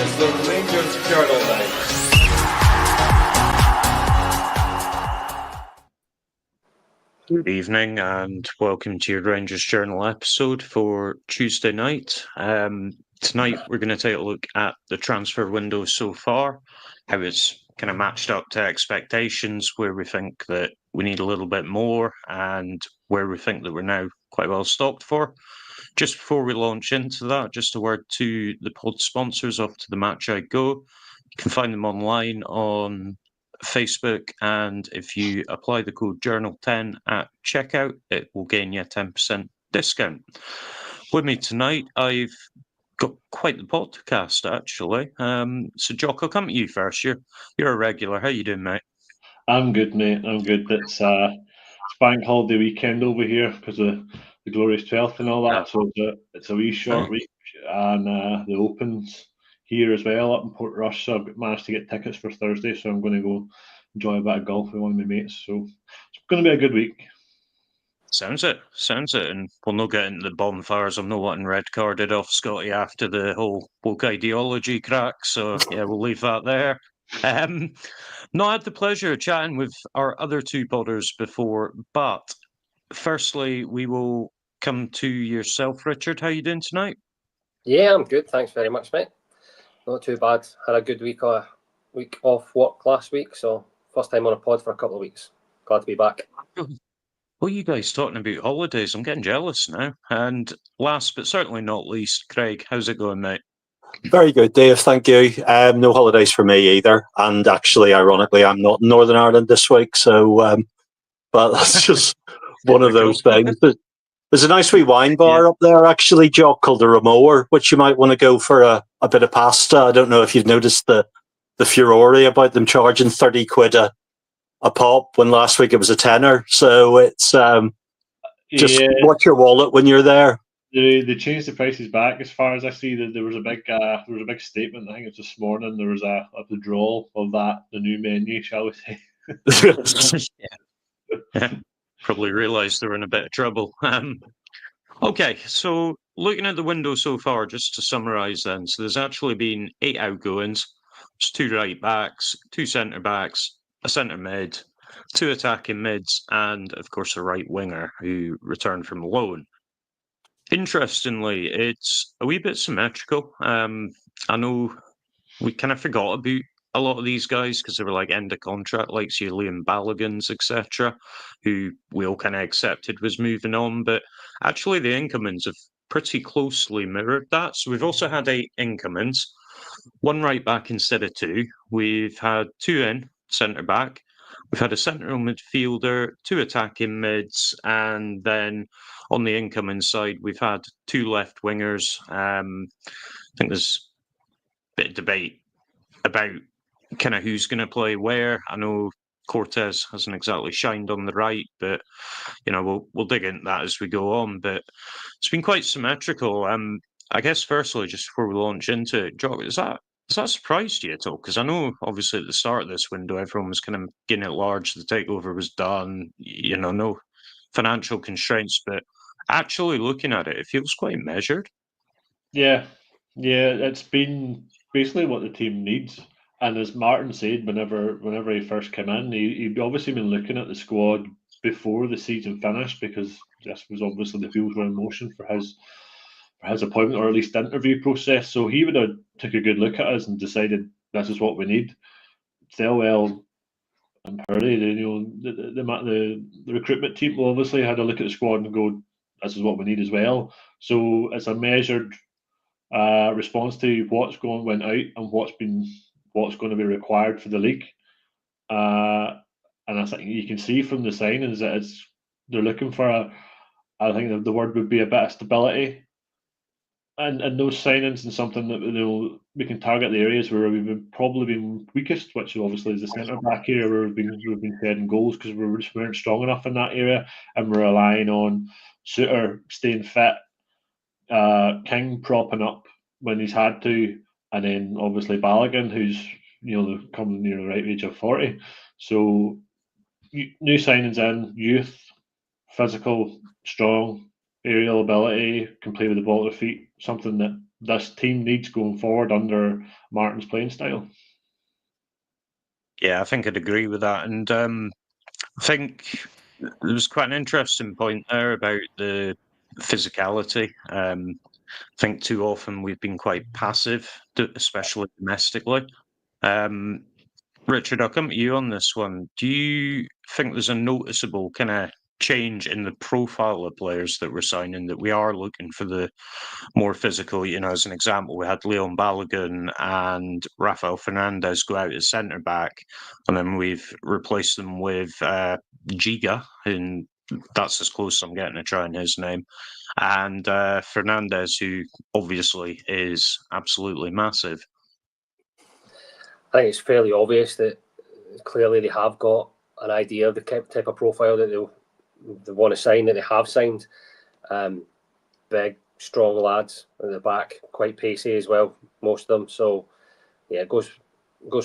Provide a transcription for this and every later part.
is the Rangers Journal Night. Good evening and welcome to your Rangers Journal episode for Tuesday night. Tonight we're going to take a look at the transfer window so far, how it's kind of matched up to expectations, where we think that we need a little bit more and where we think that we're now quite well stocked for. Just before we launch into that, just a word to the pod sponsors off to the Match I Go. You can find them online on Facebook, and if you apply the code Journal10 at checkout, it will gain you a 10% discount. With me tonight, I've got quite the podcast actually. So Jock, I'll come to you first. You're a regular. How you doing, mate? I'm good, mate. I'm good. It's bank holiday weekend over here because of the glorious 12th and all that. So it's a wee short week, and the Opens here as well up in Portrush. So I've managed to get tickets for Thursday, so I'm going to go enjoy a bit of golf with one of my mates. So it's going to be a good week. Sounds it, and we'll not get into the bonfires. I'm not wanting red carded off Scotty after the whole woke ideology crack, so yeah, we'll leave that there. No, I had the pleasure of chatting with our other two podders before, but firstly, we will come to yourself, Richard. How you doing tonight? Yeah, I'm good. Thanks very much, mate. Not too bad. Had a good week off work last week, so first time on a pod for a couple of weeks. Glad to be back. Well, you guys talking about holidays, I'm getting jealous now. And last but certainly not least, Craig, how's it going, mate? Very good, Dave. Thank you. No holidays for me either. And actually, ironically, I'm not in Northern Ireland this week. So, but that's just one of those things. There's a nice wee wine bar up there, actually, Jock, called the Ramoer, which you might want to go for a bit of pasta. I don't know if you've noticed the furore about them charging 30 quid a pop when last week it was a tenner. So it's just watch your wallet when you're there. They changed the prices back. As far as I see, that there was a big statement. I think it was this morning. There was a withdrawal of the new menu, shall we say? Yeah. Probably realised they were in a bit of trouble. Okay, so looking at the window so far, just to summarise then, so there's actually been 8 outgoings. There's 2 right backs, 2 centre backs, a centre mid, 2 attacking mids, and of course a right winger who returned from loan. Interestingly, it's a wee bit symmetrical. I know we kind of forgot about a lot of these guys because they were like end of contract, like Liam Balogun's, etc., who we all kind of accepted was moving on. But actually, the incomings have pretty closely mirrored that. So we've also had 8 incomings, 1 right back instead of 2. We've had 2 in centre back. We've had a central midfielder, 2 attacking mids, and then on the incoming side, we've had 2 left wingers. I think there's a bit of debate about kind of who's going to play where. I know Cortez hasn't exactly shined on the right, but you know we'll dig into that as we go on. But it's been quite symmetrical. I guess firstly, just before we launch into it, Jock, has that surprised you at all? Because I know obviously at the start of this window, everyone was kind of getting it large. The takeover was done. You know, no financial constraints, but actually looking at it, it feels quite measured. Yeah, it's been basically what the team needs. And as Martin said, whenever he first came in, he'd obviously been looking at the squad before the season finished because this was obviously the wheels were in motion for his appointment, or at least interview process. So he would have took a good look at us and decided this is what we need. Thelwell and Purley, the recruitment team will obviously had a look at the squad and go, this is what we need as well. So it's a measured response to went out and what's going to be required for the league. And I think you can see from the signings that they're looking for I think the word would be a bit of stability. And those signings and something that we can target the areas where we've probably been weakest, which obviously is the centre back area where we've been shedding goals because we just weren't strong enough in that area, and we're relying on Suter staying fit, King propping up when he's had to, and then obviously Balogun, who's coming near the right age of 40. So new signings in, youth, physical, strong, aerial ability, can play with the ball at their feet, something that this team needs going forward under Martin's playing style. Yeah, I think I'd agree with that. And I think there was quite an interesting point there about the physicality. I think too often we've been quite passive, especially domestically. Richard, I'll come to you on this one. Do you think there's a noticeable kind of change in the profile of players that we're signing, that we are looking for the more physical? As an example, we had Leon Balogun and Rafael Fernandez go out as centre back, and then we've replaced them with Giga, and that's as close as I'm getting to trying his name, and Fernandez, who obviously is absolutely massive. I think it's fairly obvious that clearly they have got an idea of the type of profile that they want to sign, that they have signed. Big, strong lads at the back, quite pacey as well, most of them. So, yeah, it goes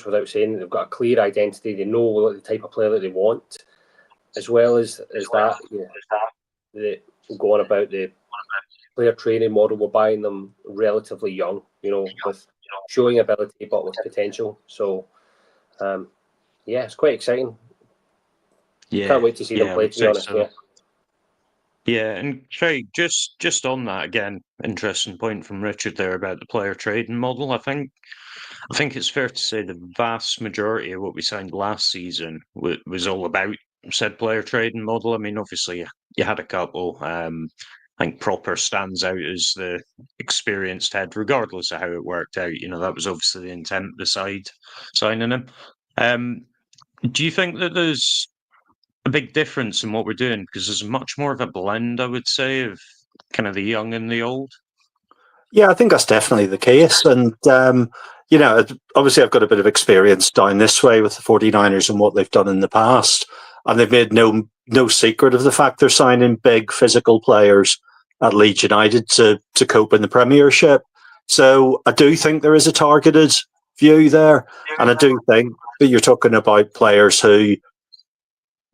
without saying they've got a clear identity. They know the type of player that they want, as well as that. They go on about the player training model. We're buying them relatively young, with showing ability but with potential. So, yeah, it's quite exciting. Yeah, can't wait to see them play. To be honest, so. Yeah, and Craig, just on that again, interesting point from Richard there about the player trading model. I think it's fair to say the vast majority of what we signed last season was all about said player trading model. I mean, obviously you had a couple. I think Proper stands out as the experienced head, regardless of how it worked out. That was obviously the intent of the side signing him. Do you think that there's a big difference in what we're doing? Because there's much more of a blend, I would say, of kind of the young and the old. Yeah, I think that's definitely the case. And, obviously I've got a bit of experience down this way with the 49ers and what they've done in the past. And they've made no secret of the fact they're signing big physical players at Leeds United to cope in the Premiership. So I do think there is a targeted view there. And I do think that you're talking about players who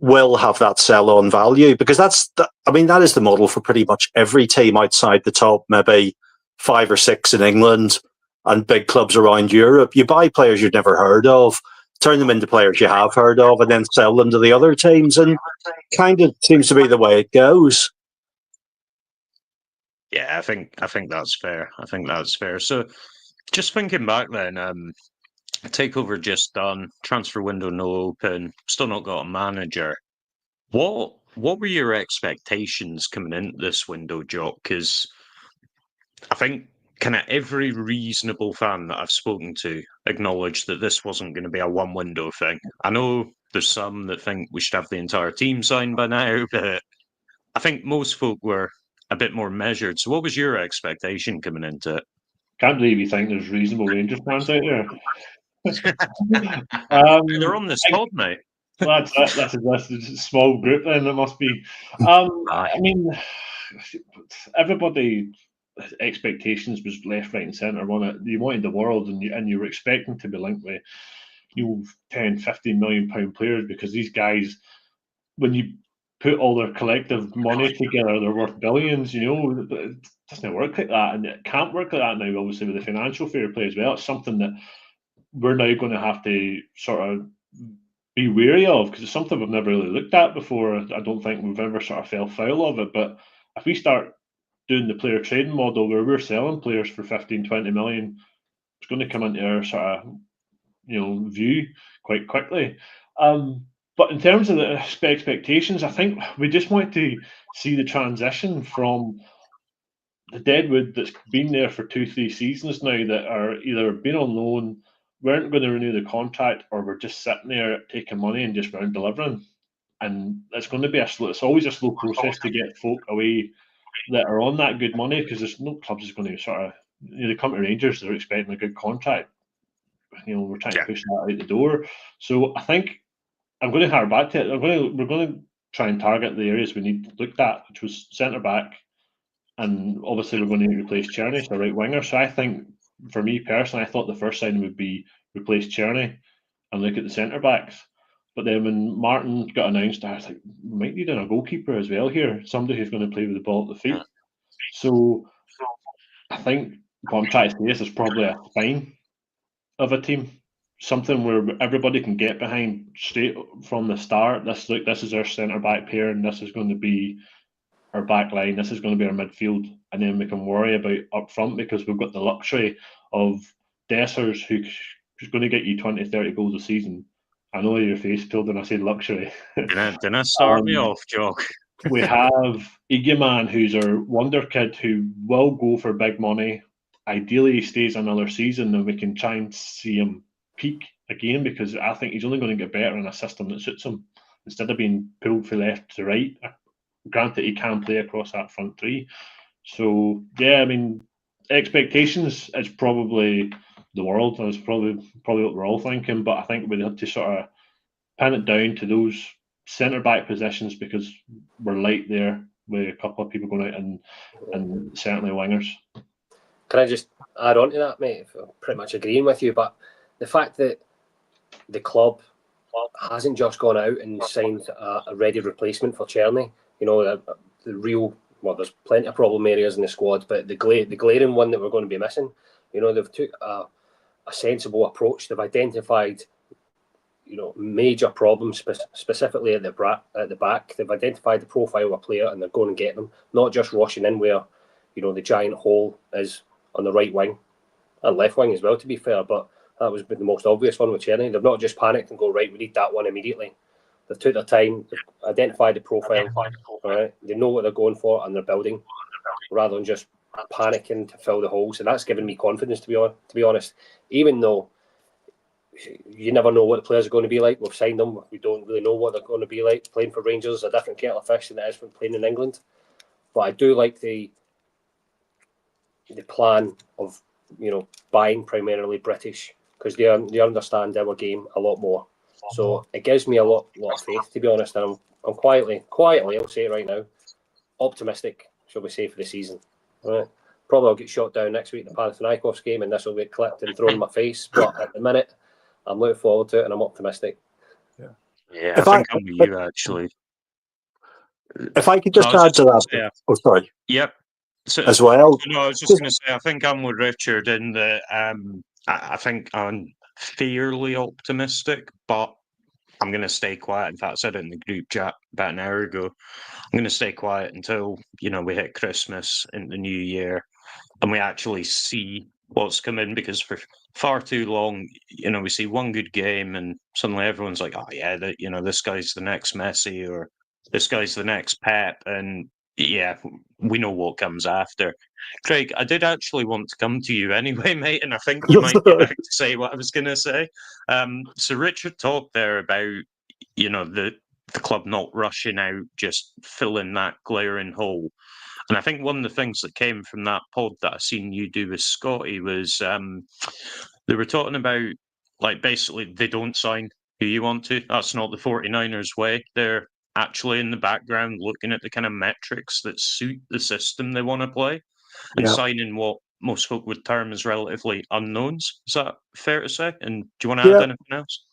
will have that sell-on value, because that is the model for pretty much every team outside the top, maybe 5 or 6 in England and big clubs around Europe. You buy players you've never heard of, turn them into players you have heard of, and then sell them to the other teams, and kind of seems to be the way it goes. Yeah, I think that's fair. So, just thinking back then, takeover just done, transfer window no open, still not got a manager. What were your expectations coming into this window, Jock? Because I think kind of every reasonable fan that I've spoken to acknowledged that this wasn't going to be a one window thing. I know there's some that think we should have the entire team signed by now, but I think most folk were a bit more measured. So what was your expectation coming into it? Can't believe you think there's reasonable Rangers fans out there. They're on this pod, mate. That's a small group then, it must be. I mean, everybody expectations was left, right and centre. You wanted the world, and you were expecting to be linked with 10, 15 million pound players, because these guys, when you put all their collective money together, they're worth billions. It doesn't work like that, and it can't work like that now, obviously, with the financial fair play as well. It's something that we're now going to have to sort of be wary of, because it's something we've never really looked at before. I don't think we've ever sort of fell foul of it. But if we start doing the player trading model where we're selling players for 15, 20 million, it's going to come into our sort of view quite quickly. But in terms of the expectations, I think we just want to see the transition from the deadwood that's been there for 2-3 seasons now, that are either been on loan, weren't going to renew the contract, or we're just sitting there taking money and just weren't delivering. And it's going to be it's always a slow process to get folk away that are on that good money, because there's no clubs is going to sort of, they come to Rangers, they're expecting a good contract. We're trying to push that out the door. So I think I'm going to hark back to it. We're going to try and target the areas we need looked at, which was centre back, and obviously we're going to replace Czerny, so right winger. So I think, for me personally, I thought the first sign would be replace Czerny and look at the centre backs. But then when Martin got announced, I was like, we might need a goalkeeper as well here, somebody who's going to play with the ball at the feet. So I think what I'm trying to say is there's probably a spine of a team, something where everybody can get behind straight from the start. This is our centre back pair, and this is going to be our back line. This is going to be our midfield, and then we can worry about up front because we've got the luxury of Dessers, who's going to get you 20, 30 goals a season. I know your face peeled when I said luxury. Didn't start me off, Jock. We have Igiman, who's our wonder kid, who will go for big money. Ideally, he stays another season, and we can try and see him peak again, because I think he's only going to get better in a system that suits him instead of being pulled from left to right. Granted, he can play across that front three. So yeah, I mean, expectations is probably the world. That's probably what we're all thinking. But I think we have to sort of pin it down to those centre back positions, because we're light there with a couple of people going out, and certainly wingers. Can I just add on to that, mate? I'm pretty much agreeing with you, but the fact that the club hasn't just gone out and signed a ready replacement for Czerny, you know, the real, well, there's plenty of problem areas in the squad, but the glaring one that we're going to be missing, you know, they've took a sensible approach. They've identified, you know, major problems specifically at the back. They've identified the profile of a player, and they're going and getting them, not just rushing in where, you know, the giant hole is on the right wing and left wing as well, to be fair. But that was the most obvious one with Czerny. They've not just panicked and go, right, we need that one immediately. They've took their time, they've identified the profile, right? They know what they're going for, and they're building rather than just panicking to fill the holes. And that's given me confidence, to be honest. Even though you never know what the players are going to be like. We've signed them. We don't really know what they're going to be like. Playing for Rangers is a different kettle of fish than it is from playing in England. But I do like the plan of, you know, buying primarily British, because they understand our game a lot more. So it gives me a lot of faith, to be honest. And I'm quietly, I'll say it right now, optimistic, shall we say, for the season. All right. Probably I'll get shot down next week in the Panathinaikos game, and this will get clipped and thrown in my face. But at the minute, I'm looking forward to it, and I'm optimistic. Yeah, I think I'm with you, actually. If I could just add to that. Yeah. Oh, sorry. Yep. So, as well. No, I was just going to say, I think I'm with Richard in that I think I'm fairly optimistic, but I'm going to stay quiet. In fact, I said it in the group chat about an hour ago. I'm going to stay quiet until, you know, we hit Christmas and the new year, and we actually see what's coming, because for far too long, you know, we see one good game and suddenly everyone's like, oh yeah, you know, this guy's the next Messi, or this guy's the next Pep, and yeah, we know what comes after. Craig, I did actually want to come to you anyway, mate, and I think you might get back to say what I was going to say. So Richard talked there about, you know, the club not rushing out, just filling that glaring hole. And I think one of the things that came from that pod that I seen you do with Scotty was they were talking about, like, basically they don't sign who you want to. That's not the 49ers way. They're actually in the background looking at the kind of metrics that suit the system they want to play, and signing what most folk would term as relatively unknowns. Is that fair to say? And do you want to add anything else?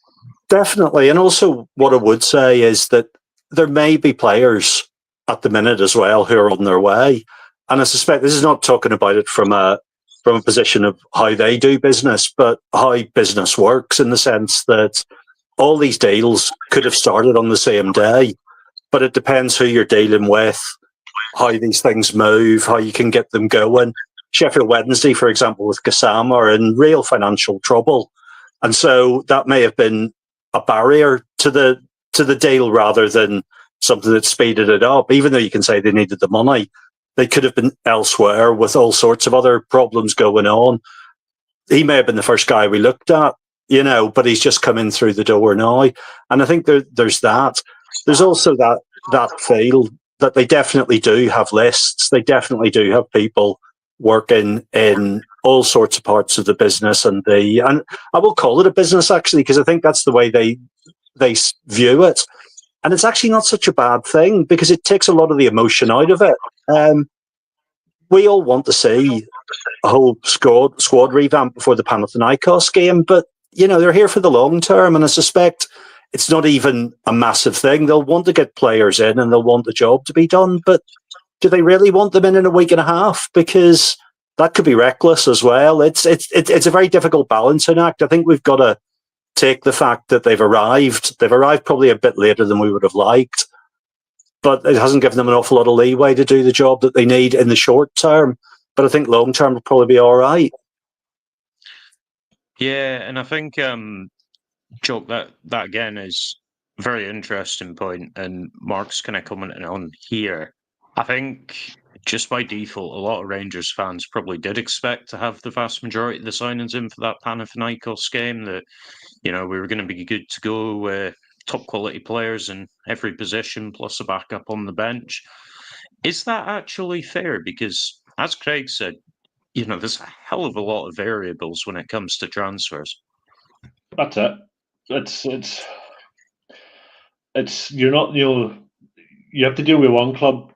Definitely. And also what I would say is that there may be players at the minute as well who are on their way. And I suspect this is not talking about it from a position of how they do business, but how business works, in the sense that all these deals could have started on the same day, but it depends who you're dealing with, how these things move, how you can get them going. Sheffield Wednesday, for example, with Gassama, are in real financial trouble. And so that may have been a barrier to the deal rather than something that speeded it up. Even though you can say they needed the money, they could have been elsewhere with all sorts of other problems going on. He may have been the first guy we looked at, you know, but he's just come in through the door now. And I think there's that. There's also that feel that they definitely do have lists. They definitely do have people working in all sorts of parts of the business, and I will call it a business, actually, because I think that's the way they view it. And it's actually not such a bad thing, because it takes a lot of the emotion out of it. We all want to see a whole squad revamp before the Panathinaikos game, but you know, they're here for the long term, and I suspect it's not even a massive thing. They'll want to get players in, and they'll want the job to be done, but do they really want them in a week and a half? Because that could be reckless as well. It's a very difficult balancing act. I think we've got to take the fact that they've arrived. They've arrived probably a bit later than we would have liked, but it hasn't given them an awful lot of leeway to do the job that they need in the short term. But I think long term will probably be all right. Yeah, and I think, Joke, that again is a very interesting point, and Mark's kind of commenting on here. I think just by default, a lot of Rangers fans probably did expect to have the vast majority of the signings in for that Panathinaikos game, that, we were going to be good to go with top quality players in every position, plus a backup on the bench. Is that actually fair? Because, as Craig said, there's a hell of a lot of variables when it comes to transfers. That's it. It's you're not, you have to deal with one club.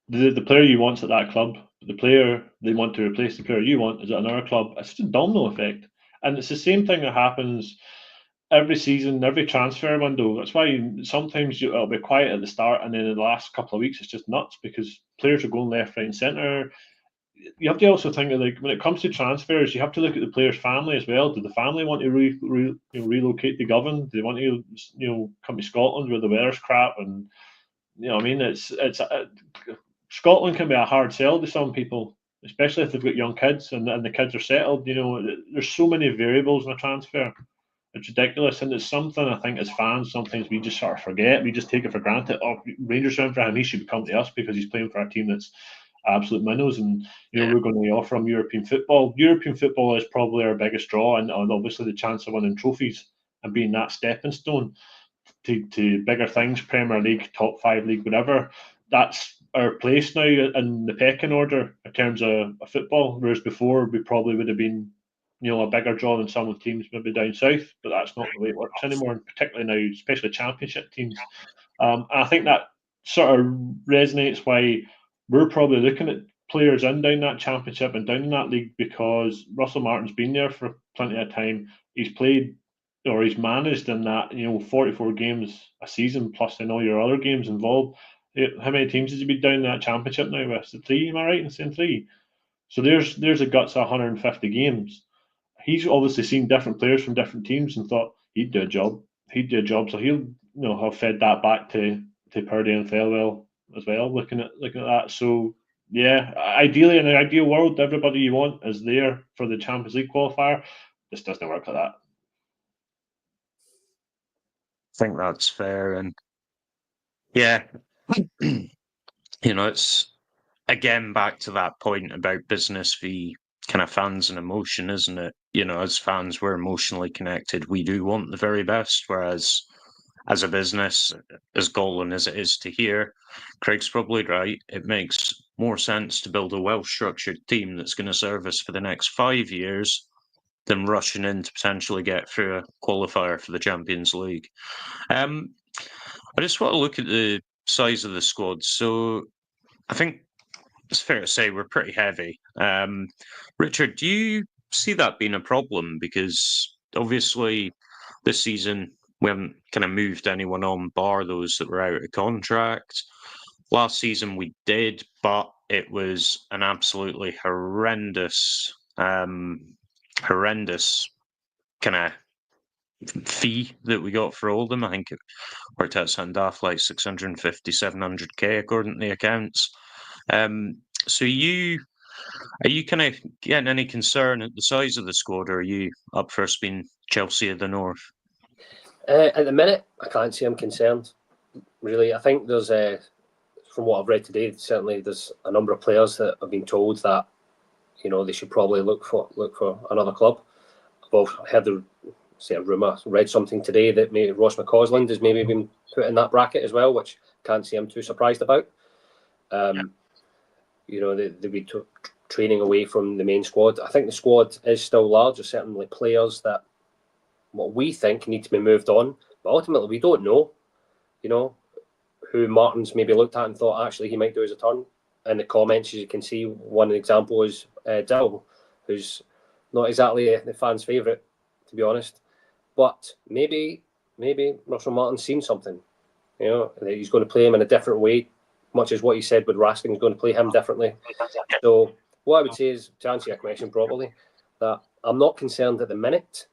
The player you want's at that club. The player they want to replace the player you want is at another club. It's just a domino effect. And it's the same thing that happens every season, every transfer window. That's why sometimes it'll be quiet at the start, and then in the last couple of weeks it's just nuts because players are going left, right, and centre. You have to also think of, like, when it comes to transfers, you have to look at the player's family as well. Do the family want to relocate to Govan? Do they want to come to Scotland where the weather's crap? And I mean, it's Scotland can be a hard sell to some people, especially if they've got young kids and the kids are settled. There's so many variables in a transfer. It's ridiculous, and it's something I think as fans sometimes we just sort of forget. We just take it for granted. Oh, Rangers are in for him; he should come to us because he's playing for a team that's absolute minnows, and we're going to offer him European football. European football is probably our biggest draw, and obviously the chance of winning trophies and being that stepping stone to bigger things, Premier League, top 5 league, whatever. That's our place now in the pecking order in terms of football, whereas before we probably would have been a bigger draw than some of the teams maybe down south, but that's not the way it works anymore, and particularly now, especially championship teams. And I think that sort of resonates why we're probably looking at players in down that championship and down in that league, because Russell Martin's been there for plenty of time. He's played, or he's managed in that 44 games a season plus in all your other games involved. How many teams has he been down in that championship now with? Is it 3? Am I right in saying 3? So there's a guts of 150 games. He's obviously seen different players from different teams and thought he'd do a job. So he'll have fed that back to Purdy and Thelwell as well, looking at that. So yeah, ideally, in an ideal world, everybody you want is there for the Champions League qualifier. This doesn't work like that. I think that's fair, and yeah, it's again back to that point about business v kind of fans and emotion, isn't it? As fans, we're emotionally connected. We do want the very best, whereas as a business, as galling as it is to hear, Craig's probably right. It makes more sense to build a well-structured team that's going to serve us for the next 5 years than rushing in to potentially get through a qualifier for the Champions League. I just want to look at the size of the squad. So I think it's fair to say we're pretty heavy. Richard, do you see that being a problem? Because obviously this season we haven't kind of moved anyone on, bar those that were out of contract. Last season we did, but it was an absolutely horrendous kind of fee that we got for all of them. I think it worked out sound off like 650, 700k according to the accounts. So are you kind of getting any concern at the size of the squad, or are you up for us being Chelsea of the North? At the minute, I can't say I'm concerned, really. I think there's, from what I've read today, certainly there's a number of players that have been told that, they should probably look for another club. I've heard a rumour, read something today that maybe Ross McCausland has maybe been put in that bracket as well, which can't say I'm too surprised about. They'll be training away from the main squad. I think the squad is still large. There's certainly players that what we think need to be moved on, but ultimately we don't know, who Martin's maybe looked at and thought actually he might do as a turn. In the comments, as you can see, one example is Dill, who's not exactly the fans' favourite, to be honest. But maybe Russell Martin's seen something, that he's going to play him in a different way, much as what he said with Raskin is going to play him differently. So what I would say is, to answer your question properly, that I'm not concerned at the minute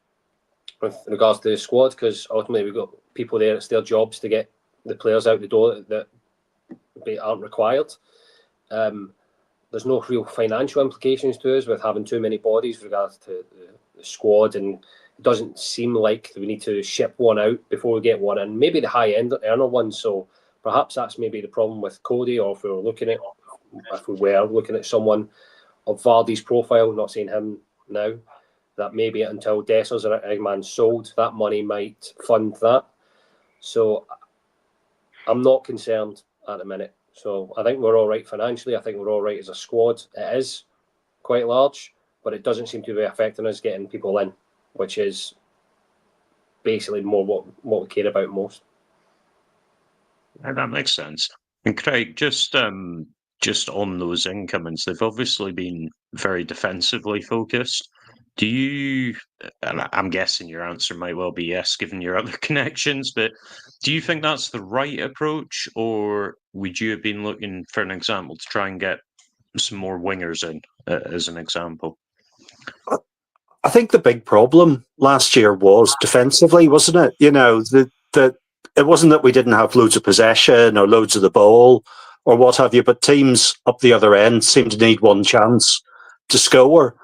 with regards to the squad, because ultimately we've got people there. It's their jobs to get the players out the door that aren't required. There's no real financial implications to us with having too many bodies with regards to the squad, and it doesn't seem like we need to ship one out before we get one in. Maybe the high-end earner one, so perhaps that's maybe the problem with Cody, or if we were looking at someone of Vardy's profile, not saying him now, that maybe until Dessers or Eggman sold, that money might fund that. So I'm not concerned at the minute. So I think we're all right financially. I think we're all right as a squad. It is quite large, but it doesn't seem to be affecting us getting people in, which is basically more what we care about most. And that makes sense. And Craig, just on those incomings, they've obviously been very defensively focused. Do you, and I'm guessing your answer might well be yes, given your other connections, but do you think that's the right approach, or would you have been looking for an example to try and get some more wingers in, as an example? I think the big problem last year was defensively, wasn't it? You know, it wasn't that we didn't have loads of possession or loads of the ball or what have you, but teams up the other end seemed to need one chance to score.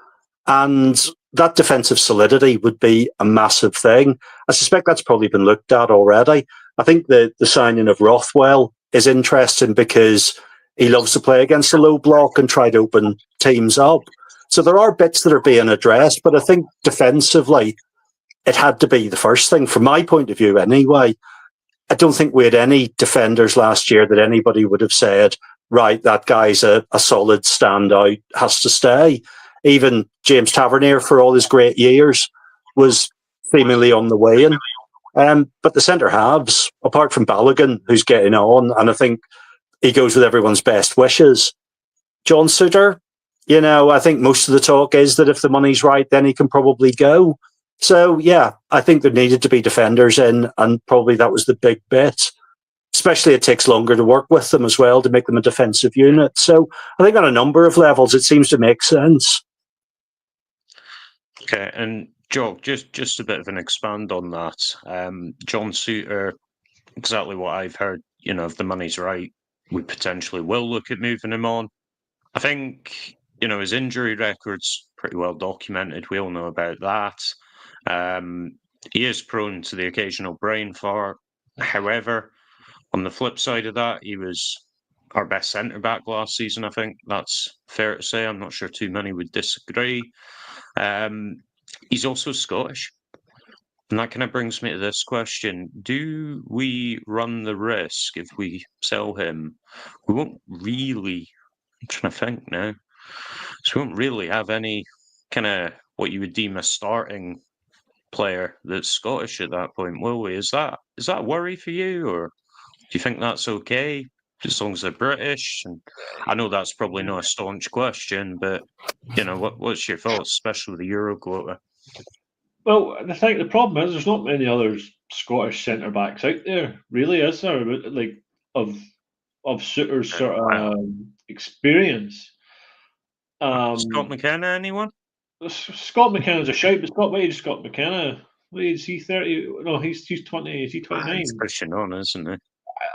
And that defensive solidity would be a massive thing. I suspect that's probably been looked at already. I think the signing of Rothwell is interesting because he loves to play against a low block and try to open teams up. So there are bits that are being addressed, but I think defensively, it had to be the first thing from my point of view anyway. I don't think we had any defenders last year that anybody would have said, right, that guy's a solid standout, has to stay. Even James Tavernier, for all his great years, was seemingly on the way in. But the centre halves, apart from Balogun, who's getting on, and I think he goes with everyone's best wishes, John Suter, you know, I think most of the talk is that if the money's right, then he can probably go. So, yeah, I think there needed to be defenders in, and probably that was the big bit. Especially it takes longer to work with them as well to make them a defensive unit. So I think on a number of levels, it seems to make sense. Okay, and Joe, just a bit of an expand on that. John Suter, exactly what I've heard, you know, if the money's right, we potentially will look at moving him on. I think, you know, his injury record's pretty well documented. We all know about that. He is prone to the occasional brain fart. However, on the flip side of that, he was our best centre-back last season, I think. That's fair to say. I'm not sure too many would disagree. He's also Scottish. And that kind of brings me to this question. Do we run the risk if we sell him? We won't really, I'm trying to think now. So we won't really have any kind of what you would deem a starting player that's Scottish at that point, will we? Is that a worry for you, or do you think that's okay as long as they're British? And I know that's probably not a staunch question, but you know, what's your thoughts, especially with the Euro quota? Well, I think the problem is there's not many other Scottish centre backs out there, really, is there? Like of Suter's sort of experience. Scott McKenna, anyone? Scott McKenna's a shout, but Scott, what age is Scott McKenna? What age is he? 30? No, he's 20. Is he 29? He's pushing on, isn't he?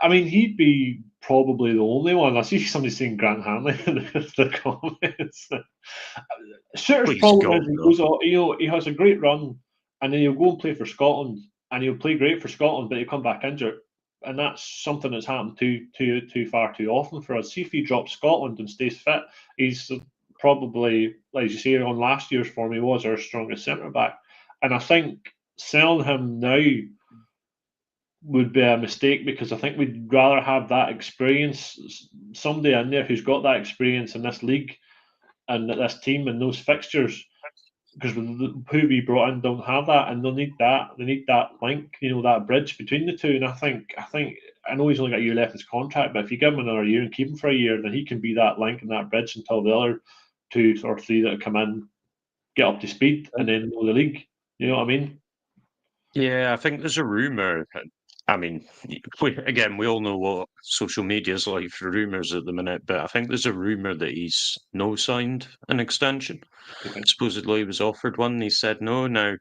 I mean, he'd be probably the only one. I see somebody saying Grant Hanley in the comments. Suter's problem is he goes, he has a great run, and then he'll go and play for Scotland, and he'll play great for Scotland, but he'll come back injured, and that's something that's happened too far too often for us. See if he drops Scotland and stays fit, he's probably, like you say, on last year's form, he was our strongest centre back, and I think selling him now would be a mistake, because I think we'd rather have that experience, somebody in there who's got that experience in this league and this team and those fixtures, because who we brought in don't have that, and they need that link, that bridge between the two. And I think I know he's only got a year left in his contract, but if you give him another year and keep him for a year, then he can be that link and that bridge until the other 2 or 3 that come in get up to speed and then know the league. You know what I mean? Yeah, I think there's a rumour. I mean, we all know what social media is like for rumours at the minute, but I think there's a rumour that he's no signed an extension. Okay. Supposedly he was offered one, and he said no. Now,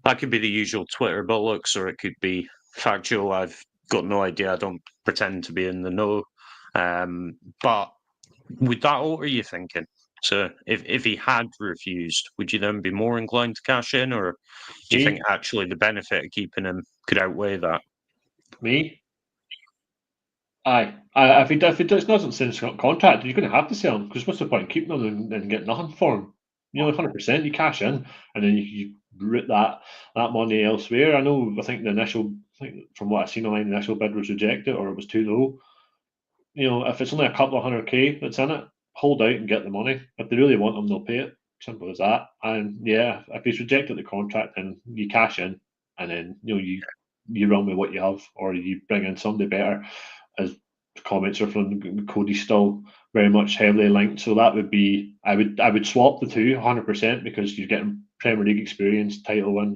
that could be the usual Twitter bollocks, or it could be factual. I've got no idea. I don't pretend to be in the know. But would that alter your thinking? So if he had refused, would you then be more inclined to cash in, or do you Me? think actually the benefit of keeping him could outweigh that? Me? Aye. If he doesn't sign a contract, you're going to have to sell him, because what's the point in keeping him and getting nothing for him? 100%, you cash in, and then you route that money elsewhere. I think from what I've seen online, the initial bid was rejected, or it was too low. If it's only a couple of $100K that's in it, hold out and get the money. If they really want him, they'll pay it. Simple as that. And yeah, if he's rejected the contract, then you cash in, and then you run with what you have, or you bring in somebody better. As comments are from Cody, still very much heavily linked. So that would be, I would swap the two 100%, because you're getting Premier League experience, title win,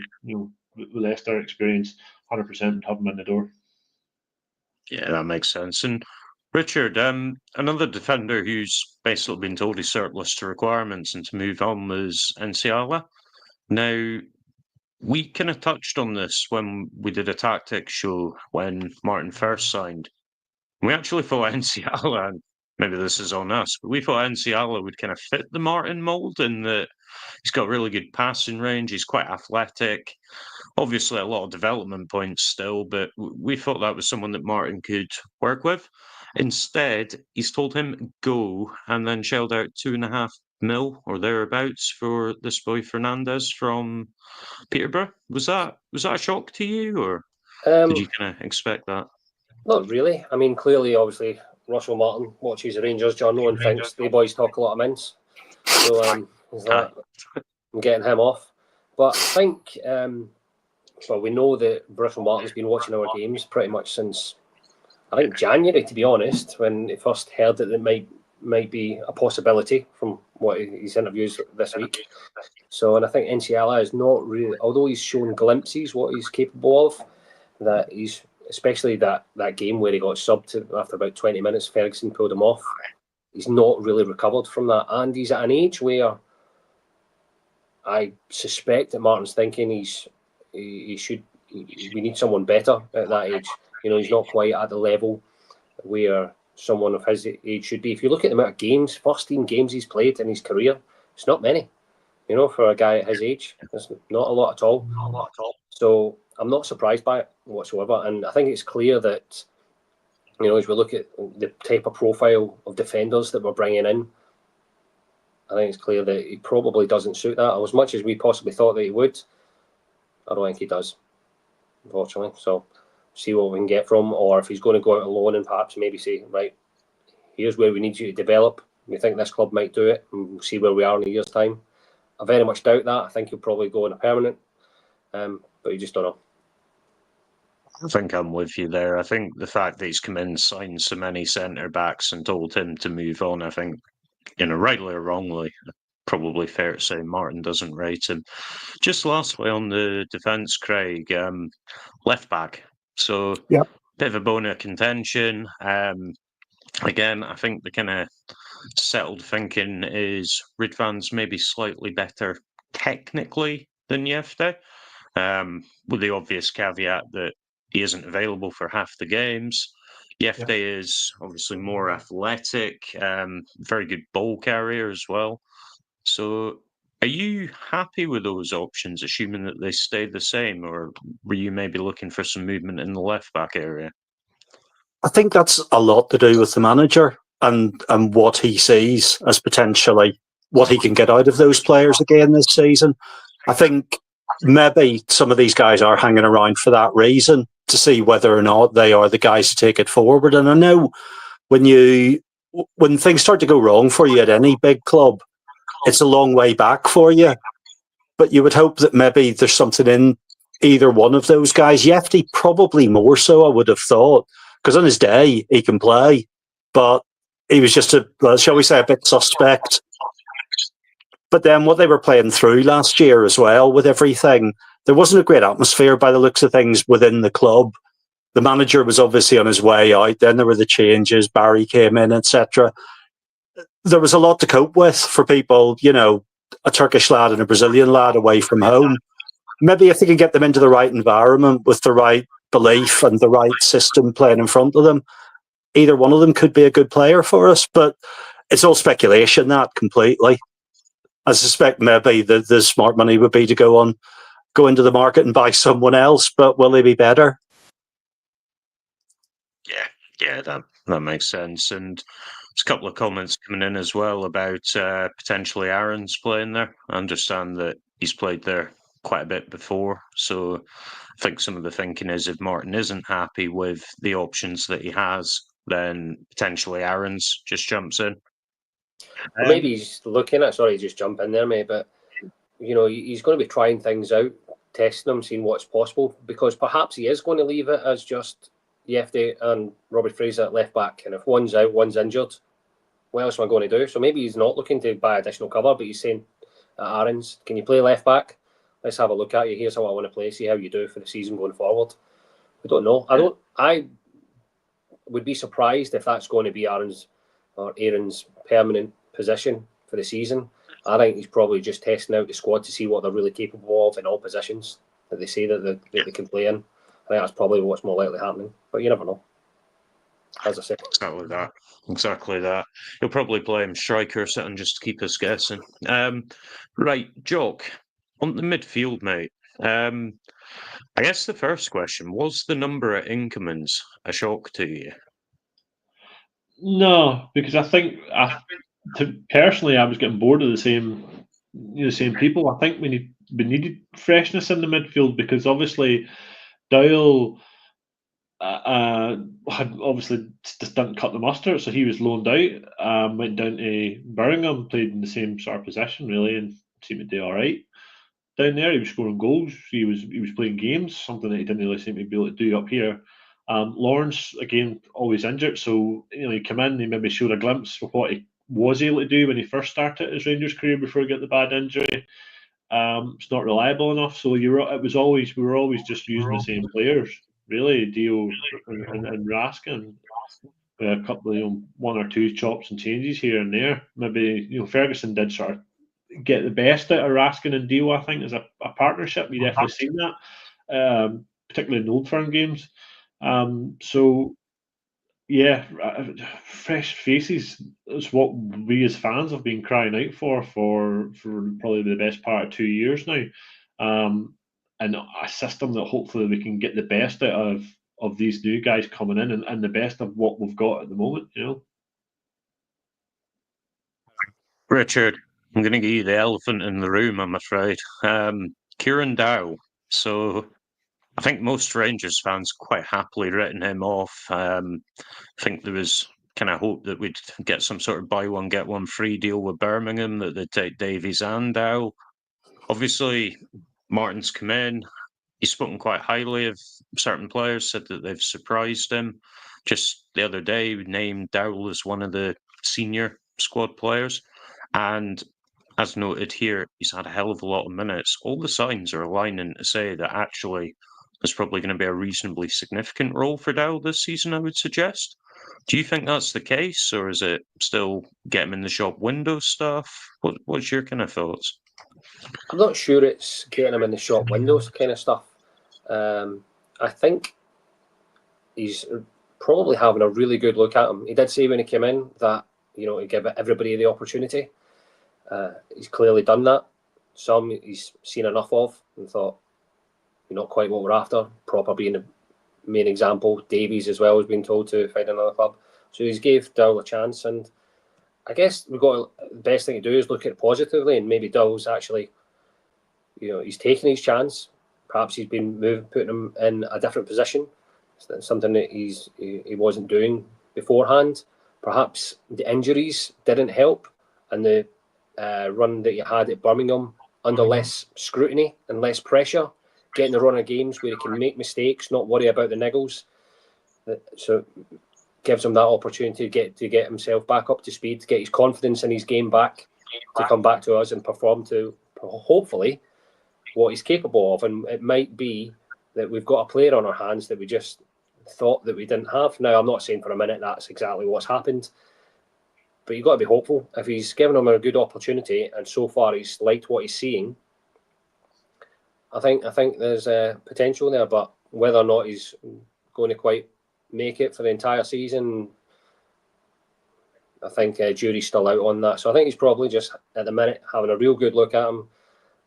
Leicester experience, 100% would have them in the door. Yeah, that makes sense. And Richard, another defender who's basically been told he's surplus to requirements and to move on was Nsiala. Now, we kind of touched on this when we did a tactics show when Martin first signed. We actually thought Nsiala, and maybe this is on us, but we thought Nsiala would kind of fit the Martin mould in that he's got really good passing range, he's quite athletic, obviously a lot of development points still, but we thought that was someone that Martin could work with. Instead, he's told him go and then shelled out 2.5 mil or thereabouts for this boy Fernandez from Peterborough. Was that a shock to you, or did you kind of expect that? Not really. I mean, clearly, obviously, Russell Martin watches the Rangers journal and thinks the boys talk a lot of mince. So I'm getting him off. But I think, we know that Russell Martin's been watching our games pretty much since, I think, January, to be honest, when he first heard that it might be a possibility from what his interviews this week. So, and I think Nsiala is not really, although he's shown glimpses what he's capable of, that he's, especially that game where he got subbed after about 20 minutes, Ferguson pulled him off. He's not really recovered from that. And he's at an age where I suspect that Martin's thinking we need someone better at that age. He's not quite at the level where someone of his age should be. If you look at the amount of games, first team games he's played in his career, it's not many. For a guy at his age, it's not a lot at all. So I'm not surprised by it whatsoever. And I think it's clear that, as we look at the type of profile of defenders that we're bringing in, I think it's clear that he probably doesn't suit that. As much as we possibly thought that he would, I don't think he does, unfortunately. So see what we can get from him, or if he's going to go out alone and perhaps maybe say, right, here's where we need you to develop. We think this club might do it, and we'll see where we are in a year's time. I very much doubt that. I think he'll probably go on a permanent, but you just don't know. I think I'm with you there. I think the fact that he's come in, signed so many centre backs and told him to move on, I think, rightly or wrongly, probably fair to say Martin doesn't rate him. Just lastly on the defence, Craig, left back. So Yep. Bit of a bone of contention. Again, I think the kind of settled thinking is Ridvan's maybe slightly better technically than Yefte, with the obvious caveat that he isn't available for half the games. Yefte is obviously more athletic, very good ball carrier as well. So are you happy with those options, assuming that they stay the same, or were you maybe looking for some movement in the left-back area? I think that's a lot to do with the manager and what he sees as potentially what he can get out of those players again this season. I think maybe some of these guys are hanging around for that reason, to see whether or not they are the guys to take it forward. And I know when things start to go wrong for you at any big club, it's a long way back for you. But you would hope that maybe there's something in either one of those guys. Yefte probably more so, I would have thought, because on his day he can play, but he was just shall we say, a bit suspect. But then what they were playing through last year as well with everything, there wasn't a great atmosphere by the looks of things within the club. The manager was obviously on his way out. Then there were the changes. Barry came in, etc. There was a lot to cope with for people, a Turkish lad and a Brazilian lad away from home. Maybe if they can get them into the right environment with the right belief and the right system playing in front of them, either one of them could be a good player for us. But it's all speculation, that completely. I suspect maybe the smart money would be to go into the market and buy someone else, but will they be better? Yeah, that makes sense. And there's a couple of comments coming in as well about potentially Aaron's playing there. I understand that he's played there quite a bit before, so I think some of the thinking is if Martin isn't happy with the options that he has, then potentially Aaron's just jumps in. Or maybe he's looking at, sorry, just jump in there, mate, but he's going to be trying things out, testing them, seeing what's possible, because perhaps he is going to leave it as just Yefte and Robert Fraser at left back, and if one's out, one's injured, what else am I going to do? So maybe he's not looking to buy additional cover, but he's saying at Aaron's, can you play left back? Let's have a look at you. Here's how I want to play. See how you do for the season going forward. We don't know. I would be surprised if that's going to be Aaron's permanent position for the season. I think he's probably just testing out the squad to see what they're really capable of in all positions that they say that they can play in. I think that's probably what's more likely happening. But you never know. As I said. Exactly that. He'll probably play him striker or something just to keep us guessing. Right, Jock, on the midfield, mate. I guess the first question, was the number at Inkermans a shock to you? No, because I think personally, I was getting bored of the same people. I think we needed freshness in the midfield, because obviously Doyle had obviously just didn't cut the mustard, so he was loaned out, went down to Birmingham, played in the same sort of position really, and seemed to do all right down there. He was scoring goals. He was playing games, something that he didn't really seem to be able to do up here. Lawrence, again, always injured, so he came in, he maybe showed a glimpse of what he was able to do when he first started his Rangers career before he got the bad injury. It's not reliable enough, so we were always just using the same players, really, Dio and Raskin. A couple of one or two chops and changes here and there. Maybe Ferguson did sort of get the best out of Raskin and Dio, I think, as a partnership. We definitely seen that, particularly in Old Firm games. So, yeah, fresh faces is what we as fans have been crying out for probably the best part of 2 years now. And a system that hopefully we can get the best out of these new guys coming in and the best of what we've got at the moment, Richard, I'm going to give you the elephant in the room, I'm afraid. Kieran Dow. So I think most Rangers fans quite happily written him off. I think there was kind of hope that we'd get some sort of buy one, get one free deal with Birmingham, that they'd take Davies and Dow. Obviously, Martin's come in. He's spoken quite highly of certain players, said that they've surprised him. Just the other day, we named Dowell as one of the senior squad players. And as noted here, he's had a hell of a lot of minutes. All the signs are aligning to say that actually there's probably going to be a reasonably significant role for Dowell this season, I would suggest. Do you think that's the case, or is it still get him in the shop window stuff? What's your kind of thoughts? I'm not sure it's getting him in the shop windows kind of stuff. I think he's probably having a really good look at him. He did say when he came in that, he'd give everybody the opportunity. He's clearly done that. Some he's seen enough of and thought, you're not quite what we're after. Proper being the main example. Davies as well has been told to find another club. So he's gave Dowell a chance, and I guess the best thing to do is look at it positively, and maybe Dowell's actually, he's taking his chance. Perhaps he's been putting him in a different position, something that he wasn't doing beforehand. Perhaps the injuries didn't help, and the run that you had at Birmingham under less scrutiny and less pressure, getting the run of games where he can make mistakes, not worry about the niggles. So gives him that opportunity to get himself back up to speed, to get his confidence in his game back, to come back to us and perform to hopefully what he's capable of. And it might be that we've got a player on our hands that we just thought that we didn't have. Now, I'm not saying for a minute that's exactly what's happened, but you've got to be hopeful. If he's given him a good opportunity, and so far he's liked what he's seeing, I think there's a potential there. But whether or not he's going to quite make it for the entire season, I think jury's still out on that. So I think he's probably just at the minute having a real good look at him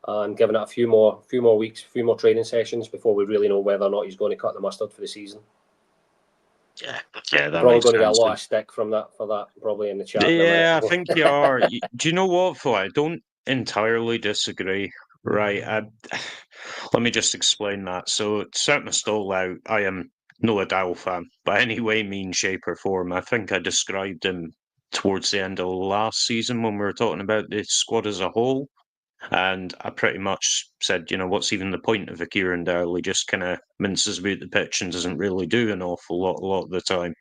and giving it a few more weeks, a few more training sessions before we really know whether or not he's going to cut the mustard for the season. Yeah, that probably makes going to get a sense. lot of stick for that probably in the chat. Yeah, I think you are. Do you know what, Phil? I don't entirely disagree. Right. Let me just explain that. So, to set my stall out, I am no a Dow fan by any way, means, shape, or form. I think I described him towards the end of last season when we were talking about the squad as a whole. And I pretty much said, what's even the point of a Kieran Dowell? He just kind of minces about the pitch and doesn't really do an awful lot a lot of the time.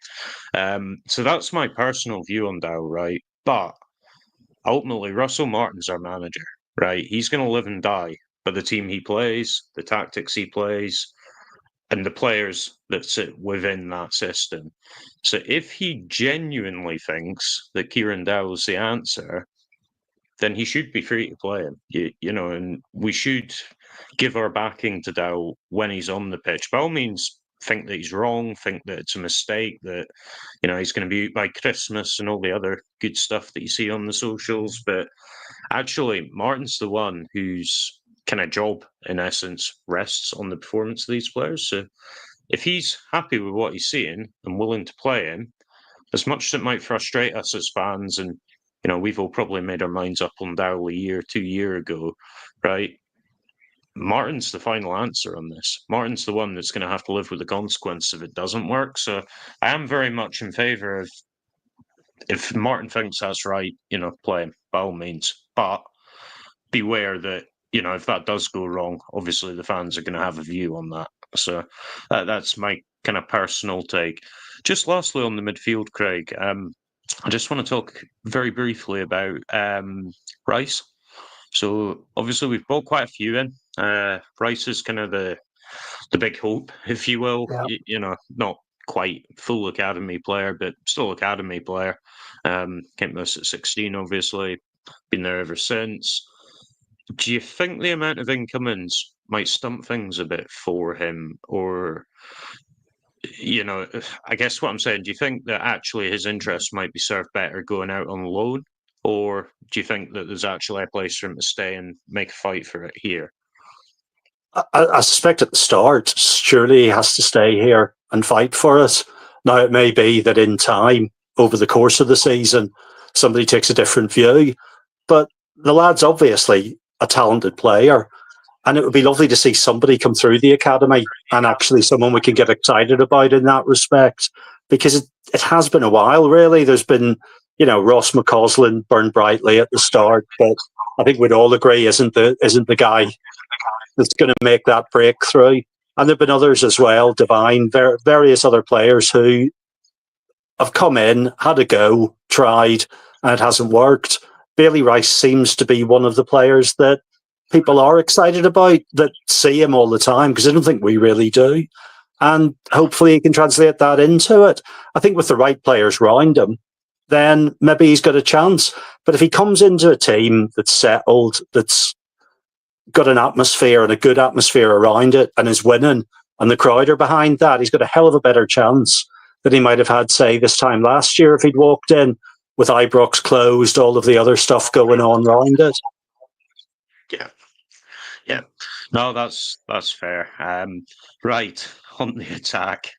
So that's my personal view on Dowell, right? But ultimately, Russell Martin's our manager, right? He's going to live and die by the team he plays, the tactics he plays, and the players that sit within that system. So if he genuinely thinks that Kieran Dowell's the answer, then he should be free to play him. And we should give our backing to Dowell when he's on the pitch. By all means, think that he's wrong, think that it's a mistake, that he's going to be out by Christmas and all the other good stuff that you see on the socials. But actually, Martin's the one whose kind of job, in essence, rests on the performance of these players. So if he's happy with what he's seeing and willing to play him, as much as it might frustrate us as fans, and we've all probably made our minds up on Dowell a year, 2 years ago, right? Martin's the final answer on this. Martin's the one that's going to have to live with the consequence if it doesn't work. So I am very much in favour of, if Martin thinks that's right, play him by all means. But beware that, if that does go wrong, obviously the fans are going to have a view on that. So that's my kind of personal take. Just lastly on the midfield, Craig, I just want to talk very briefly about Rice. So obviously we've brought quite a few in. Rice is kind of the big hope, if you will. Yeah. Not quite full academy player, but still academy player. Came to us at 16, obviously. Been there ever since. Do you think the amount of incomings might stump things a bit for him? Or, I guess what I'm saying, do you think that actually his interest might be served better going out on loan? Or do you think that there's actually a place for him to stay and make a fight for it here? I suspect at the start, surely he has to stay here and fight for it. Now, it may be that in time, over the course of the season, somebody takes a different view. But the lad's obviously a talented player. And it would be lovely to see somebody come through the academy and actually someone we can get excited about in that respect. Because it has been a while, really. There's been, Ross McCausland burned brightly at the start. But I think we'd all agree isn't the guy that's going to make that breakthrough. And there have been others as well, Divine, various other players who have come in, had a go, tried, and it hasn't worked. Bailey Rice seems to be one of the players that people are excited about, that see him all the time, because I don't think we really do. And hopefully he can translate that into it. I think with the right players round him, then maybe he's got a chance. But if he comes into a team that's settled, that's got an atmosphere and a good atmosphere around it and is winning, and the crowd are behind that, he's got a hell of a better chance than he might have had, say, this time last year if he'd walked in with Ibrox closed, all of the other stuff going on around it. Yeah. No, that's fair. Right, on the attack.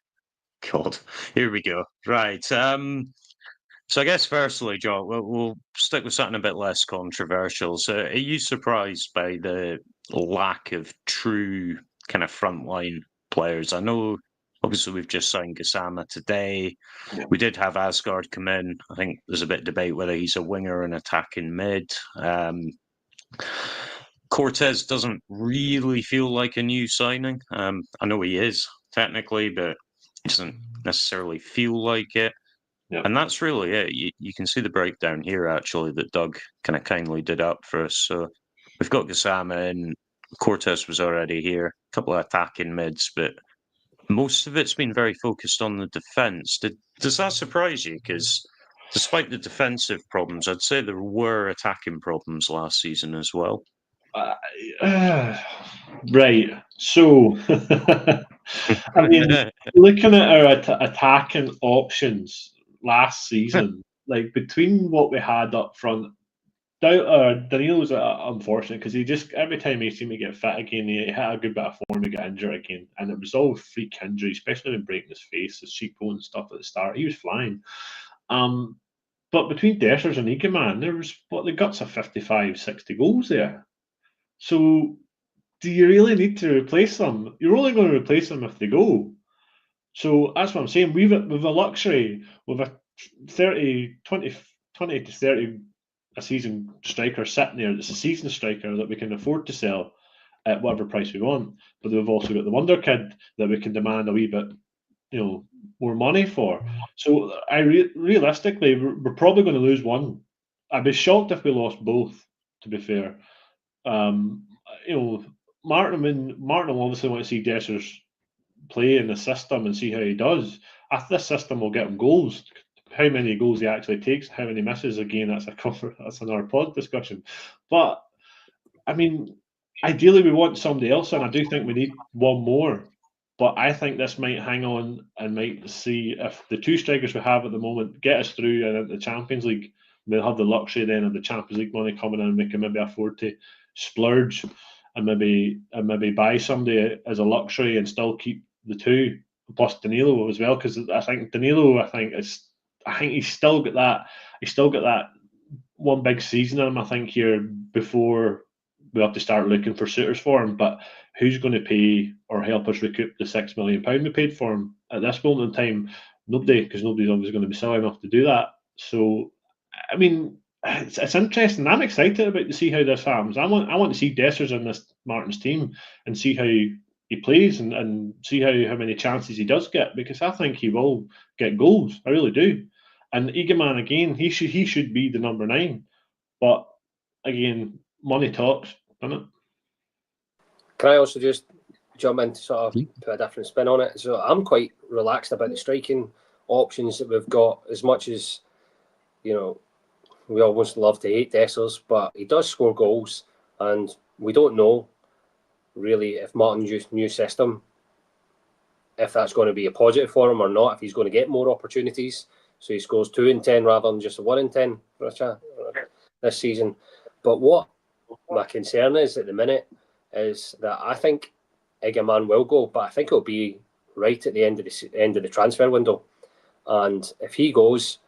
God, here we go. Right. So I guess firstly, John, we'll stick with something a bit less controversial. So are you surprised by the lack of true kind of frontline players? I know obviously we've just signed Gassama today. Yeah. We did have Asgard come in. I think there's a bit of debate whether he's a winger and attacking mid. Cortez doesn't really feel like a new signing. I know he is technically, but he doesn't necessarily feel like it. Yep. And that's really it. You can see the breakdown here, actually, that Doug kind of kindly did up for us. So we've got Gassama in. Cortez was already here. A couple of attacking mids, but most of it's been very focused on the defence. Does that surprise you? Because despite the defensive problems, I'd say there were attacking problems last season as well. Right. So, I mean, looking at our attacking options last season, like between what we had up front, Danilo was unfortunate because he just every time he seemed to get fit again, he had a good bit of form, he got injured again, and it was all freak injury, especially when breaking his face, his cheekbone and stuff at the start. He was flying. But between Dessers and Egeman, there was the guts of 55, 60 goals there. So do you really need to replace them? You're only going to replace them if they go. So that's what I'm saying. We've a luxury with a 20 to 30 a season striker sitting there. It's a season striker that we can afford to sell at whatever price we want. But we've also got the wonder kid that we can demand a wee bit, more money for. So realistically, we're probably going to lose one. I'd be shocked if we lost both. To be fair, Martin will obviously want to see Dessers play in the system and see how he does. After this system will get him goals. How many goals he actually takes, how many misses, again, that's another pod discussion. But I mean, ideally we want somebody else, and I do think we need one more. But I think this might hang on and might see if the two strikers we have at the moment get us through and into the Champions League. We'll have the luxury then of the Champions League money coming in, and we can maybe afford to splurge and maybe buy somebody as a luxury and still keep the two plus Danilo as well. Because I think he's still got that one big season in him. I think here before we have to start looking for suitors for him. But who's going to pay or help us recoup the £6 million we paid for him at this moment in time? Nobody, because nobody's always going to be silly enough to do that. So, I mean, it's interesting. I'm excited about to see how this happens. I want to see Dessers in this Martin's team and see how he plays and see how many chances he does get, because I think he will get goals. I really do. And Egeman again, he should be the number 9, but again, money talks, doesn't it? Can I also just jump in to sort of put a different spin on it? So I'm quite relaxed about the striking options that we've got. As much as we almost love to hate Dessers, but he does score goals, and we don't know really if Martin's new system, if that's going to be a positive for him or not, if he's going to get more opportunities. So he scores 2 in 10 rather than just a 1 in 10 this season. But what my concern is at the minute is that I think Egeman will go, but I think it'll be right at the end of the transfer window. And if he goes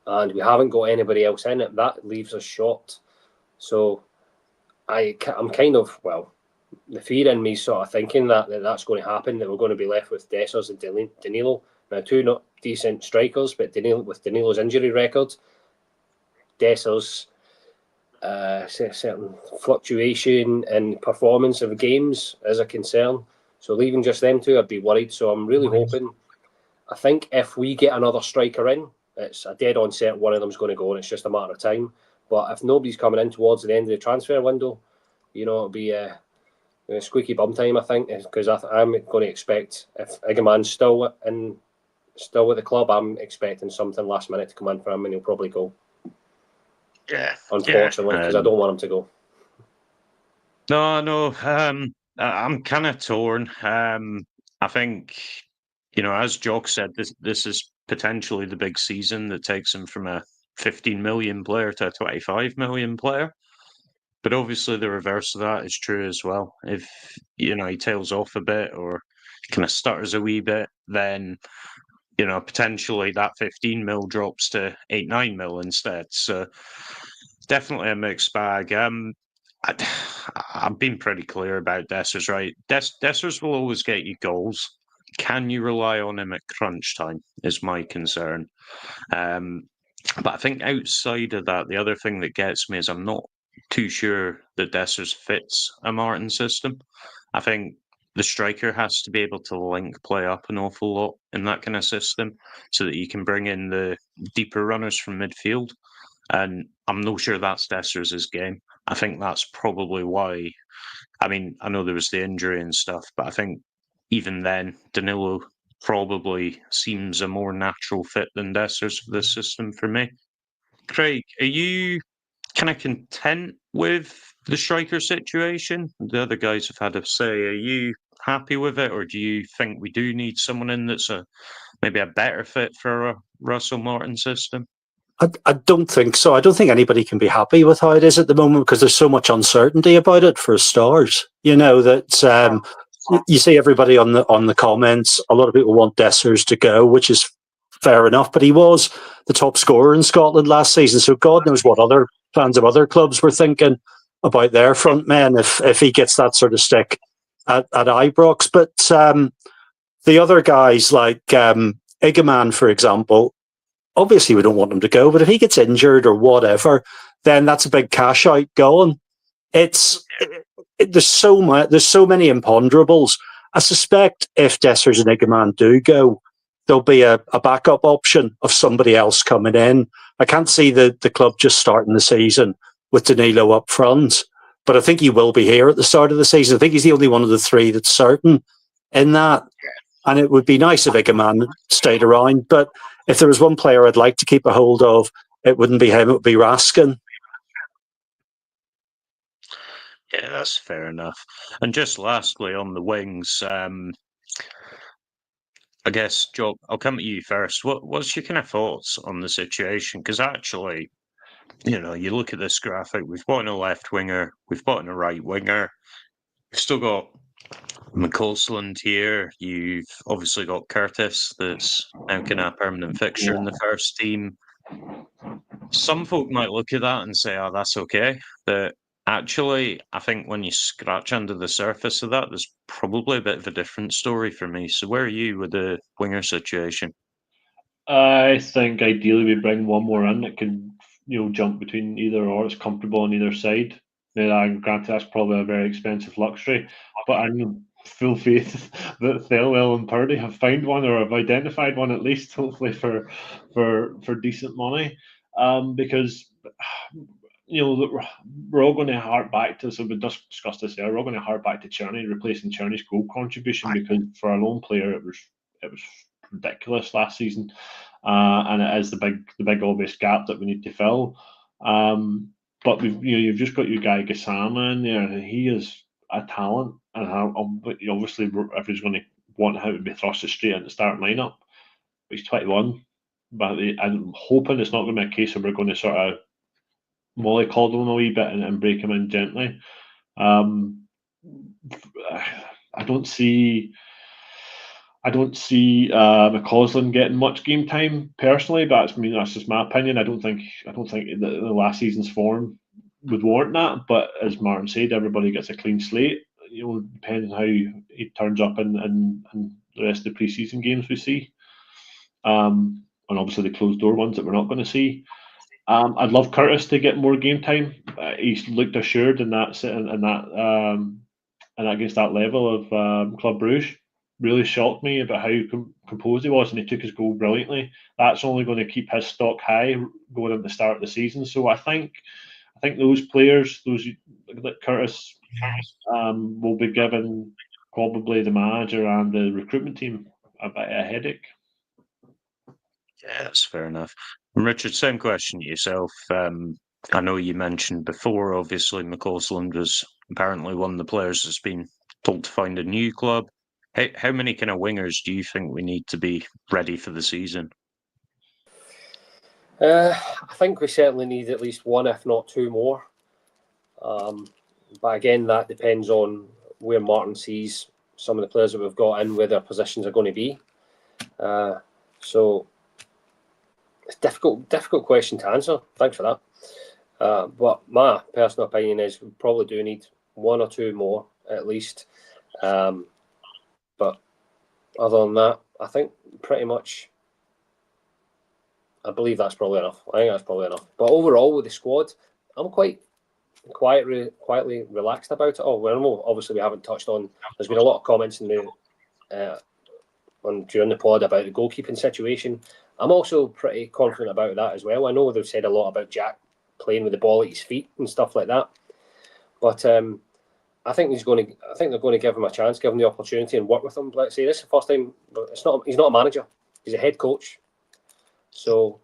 and we haven't got anybody else in it, that leaves us short. So I'm kind of, the fear in me sort of thinking that's going to happen, that we're going to be left with Dessers and Danilo. Now, two not decent strikers, but with Danilo's injury record, Dessers' certain fluctuation in performance of games is a concern. So leaving just them two, I'd be worried. So I'm really hoping. I think if we get another striker in, it's a dead on set one of them's going to go, and it's just a matter of time. But if nobody's coming in towards the end of the transfer window, it'll be a squeaky bum time, I think, because I'm going to expect, if Egeman's still at the club, I'm expecting something last minute to come in for him, and he'll probably go. Yeah, unfortunately, because I don't want him to go. No, I'm kind of torn. I think, as Jock said, this is potentially the big season that takes him from a 15 million player to a 25 million player. But obviously the reverse of that is true as well. If, he tails off a bit or kind of stutters a wee bit, then, potentially that 15 mil drops to 8-9 mil instead. So definitely a mixed bag. I've been pretty clear about Dessers, right? Dessers will always get you goals. Can you rely on him at crunch time is my concern. But I think outside of that, the other thing that gets me is I'm not too sure that Dessers fits a Martin system. I think the striker has to be able to link play up an awful lot in that kind of system so that you can bring in the deeper runners from midfield. And I'm not sure that's Dessers' game. I think that's probably why. I mean, I know there was the injury and stuff, but I think, even then, Danilo probably seems a more natural fit than Dessers for this system for me. Craig, are you kind of content with the striker situation? The other guys have had a say. Are you happy with it, or do you think we do need someone in that's maybe a better fit for a Russell Martin system? I don't think so. I don't think anybody can be happy with how it is at the moment because there's so much uncertainty about it. For stars, that you see everybody on the comments. A lot of people want Dessers to go, which is fair enough. But he was the top scorer in Scotland last season, so God knows what other fans of other clubs were thinking about their front men if he gets that sort of stick at Ibrox. But the other guys like Igaman, for example. Obviously, we don't want him to go, but if he gets injured or whatever, then that's a big cash out gone. There's so many imponderables. I suspect if Dessers and Igaman do go, there'll be a backup option of somebody else coming in. I can't see the club just starting the season with Danilo up front, but I think he will be here at the start of the season. I think he's the only one of the three that's certain in that. And it would be nice if Igaman stayed around, but if there was one player I'd like to keep a hold of, it wouldn't be him, it would be Raskin. Yeah, that's fair enough. And just lastly, on the wings, I guess, Joe, I'll come to you first. What's your kind of thoughts on the situation? Because actually, you look at this graphic, we've bought in a left winger, we've bought in a right winger, we've still got McCausland here. You've obviously got Curtis, that's now kind of a permanent fixture in the first team. Some folk might look at that and say, "Oh, that's okay." But actually, I think when you scratch under the surface of that, there's probably a bit of a different story for me. So, where are you with the winger situation? I think ideally we bring one more in that can, jump between either or. It's comfortable on either side. Now, granted, that's probably a very expensive luxury, but I'm full faith that Thelwell and Purdy have found one or have identified one at least, hopefully for decent money, because we're all going to hark back to. So we just discussed this there. We're all going to hark back to Cherney, replacing Cherney's goal contribution, because for a lone player it was ridiculous last season, and it is the big obvious gap that we need to fill. But you've just got your guy Gassama in there, and he is a talent, and obviously everyone's going to want him to be thrusted straight into the starting lineup. But he's 21, but I'm hoping it's not going to be a case of we're going to sort of mollycoddle him a wee bit and break him in gently. I don't see McCausland getting much game time personally, but that's just my opinion. I don't think the last season's form would warrant that. But as Martin said, everybody gets a clean slate. Depending on how he turns up in the rest of the pre-season games we see, and obviously the closed door ones that we're not going to see. I'd love Curtis to get more game time. He's looked assured in that against that level of Club Brugge. Really shocked me about how composed he was, and he took his goal brilliantly. That's only going to keep his stock high going into the start of the season. So I think those players, like Curtis, will be given probably the manager and the recruitment team a headache. Yeah, that's fair enough. And Richard, same question to yourself. I know you mentioned before, obviously, McCausland was apparently one of the players that's been told to find a new club. How many kind of wingers do you think we need to be ready for the season? I think we certainly need at least one, if not two more. But again, that depends on where Martin sees some of the players that we've got in, where their positions are going to be. So it's difficult question to answer. Thanks for that. But my personal opinion is we probably do need one or two more at least. But other than that, I think pretty much, I believe that's probably enough. I think that's probably enough. But overall, with the squad, I'm quite quietly relaxed about it. Oh, well, obviously we haven't touched on. There's been a lot of comments during the pod about the goalkeeping situation. I'm also pretty confident about that as well. I know they've said a lot about Jack playing with the ball at his feet and stuff like that, but I think they're going to give him a chance, give him the opportunity, and work with him. Let's say this is the first time. He's not a manager. He's a head coach. So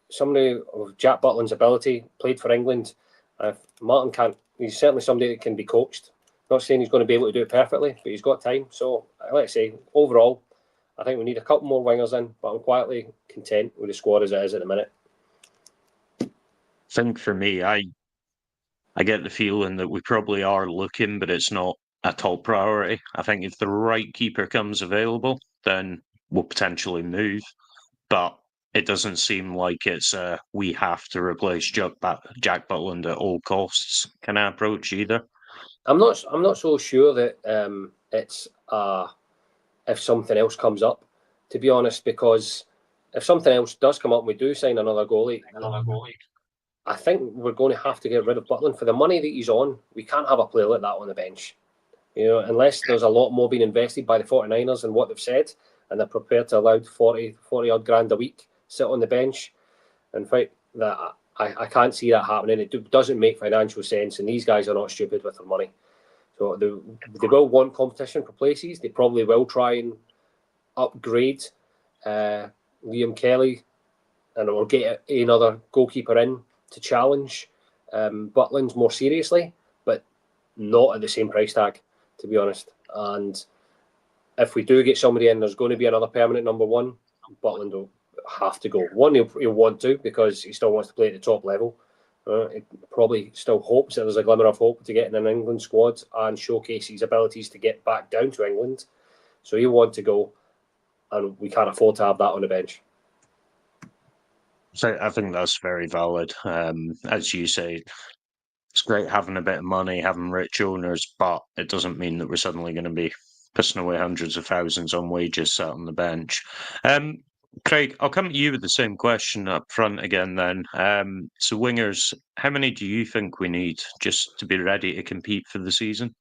somebody of Jack Butland's ability, played for England. If Martin can't, he's certainly somebody that can be coached. Not saying he's going to be able to do it perfectly, but he's got time. So let's say overall, I think we need a couple more wingers in, but I'm quietly content with the squad as it is at the minute. I think for me, I get the feeling that we probably are looking, but it's not a top priority. I think if the right keeper comes available, then we'll potentially move. But it doesn't seem like it's we have to replace Jack Butland at all costs kind of approach either. I'm not so sure that it's if something else comes up, to be honest, because if something else does come up and we do sign another goalie, I think we're going to have to get rid of Butland. For the money that he's on, we can't have a player like that on the bench. You know, unless there's a lot more being invested by the 49ers and what they've said, and they're prepared to allow 40 odd grand a week sit on the bench. In fact, that I can't see that happening. It doesn't make financial sense, and these guys are not stupid with their money. So they will want competition for places. They probably will try and upgrade Liam Kelly, and we'll get another goalkeeper in to challenge Butland more seriously, but not at the same price tag, to be honest. And if we do get somebody in, there's going to be another permanent number one. Butland will have to go. One, he'll want to, because he still wants to play at the top level. He probably still hopes that there's a glimmer of hope to get in an England squad and showcase his abilities to get back down to England. So he'll want to go, and we can't afford to have that on the bench. So I think that's very valid. As you say, it's great having a bit of money, having rich owners, but it doesn't mean that we're suddenly going to be pissing away hundreds of thousands on wages sat on the bench. Craig, I'll come to you with the same question up front again then. So wingers, how many do you think we need just to be ready to compete for the season?